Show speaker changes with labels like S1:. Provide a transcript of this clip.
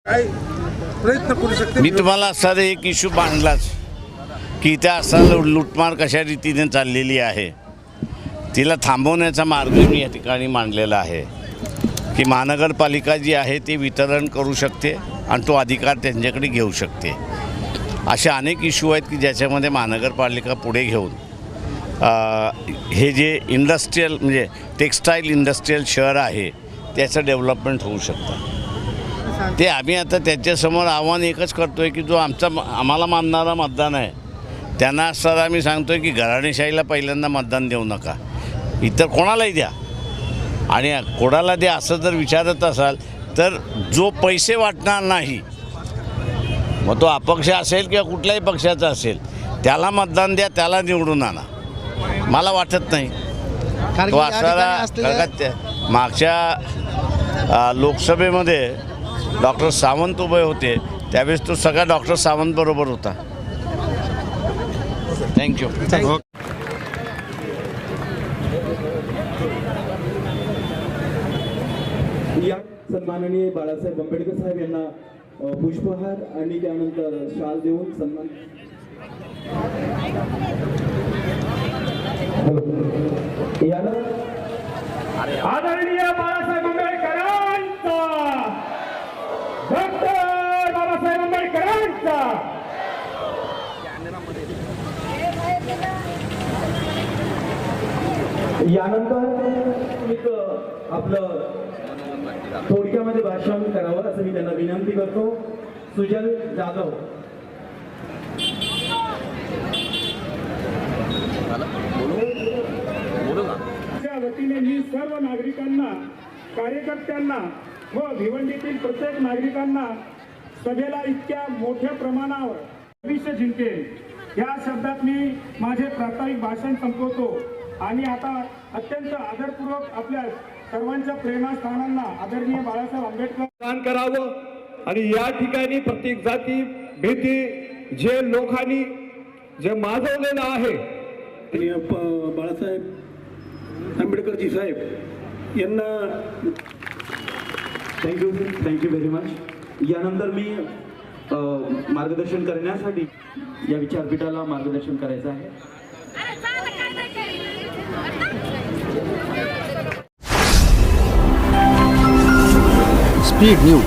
S1: काय प्रयत्न करू शकते?
S2: मी तुम्हाला असा एक इश्यू मांडलाच की इथे असा लूटमार कशा रीतीने चाललेली आहे, तिला थांबवण्याचा मार्ग मी या ठिकाणी मांडलेला आहे की महानगरपालिका जी आहे ती वितरण करू शकते आणि तो अधिकार त्यांच्याकडे घेऊ शकते. असे अनेक इश्यू आहेत की ज्याच्यामध्ये महानगरपालिका पुढे घेऊन हे जे इंडस्ट्रीयल म्हणजे टेक्स्टाईल इंडस्ट्रीयल शहर आहे त्याचं डेव्हलपमेंट होऊ शकतं. ते आम्ही आता त्याच्यासमोर आव्हान एकच करतो आहे की जो आम्हाला मानणारा मतदान आहे त्यांना सर आम्ही सांगतो आहे की घराणेशाहीला पहिल्यांदा मतदान देऊ नका, इतर कोणालाही द्या. आणि कोणाला द्या असं जर विचारत असाल तर जो पैसे वाटणार नाही, मग तो अपक्ष असेल किंवा कुठल्याही पक्षाचा असेल, त्याला मतदान द्या, त्याला निवडून आणा. मला वाटत नाही तो असारा. मागच्या लोकसभेमध्ये डॉक्टर सावंत उभे होते त्यावेळेस तो सगळा डॉक्टर सावंत बरोबर होता. थँक्यू.
S3: या सन्माननीय बाळासाहेब आंबेडकर साहेब यांना पुष्पहार आणि त्यानंतर शाल देऊन सन्मान.
S4: आदरणीय बाळासाहेब आंबेडकरांचा, डॉक्टर बाबासाहेब आंबेडकरांचा.
S3: यानंतर एक आपलं थोडक्यामध्ये भाषण करावं असं मी त्यांना विनंती करतो. सुजल जाधव.
S4: त्या वतीने मी सर्व नागरिकांना, कार्यकर्त्यांना व भिवंडीतील प्रत्येक नागरिकांना सभेला इतक्या मोठ्या प्रमाणावर भविष्य जिंकेल या शब्दात मी माझे प्रास्ताविक भाषण संपवतो आणि आता अत्यंत आदरपूर्वक आपल्या सर्वांच्या प्रेरणास्थानांना आदरणीय बाळासाहेब आंबेडकर
S5: दान करावं. आणि या ठिकाणी प्रत्येक जाती भीती जे लोकांनी जे माजवलेलं आहे,
S3: बाळासाहेब आंबेडकरजी साहेब यांना थँक्यू व्हेरी मच. यानंतर मी मार्गदर्शन करण्यासाठी या विचारपीठाला मार्गदर्शन करायचं आहे.
S6: Speed news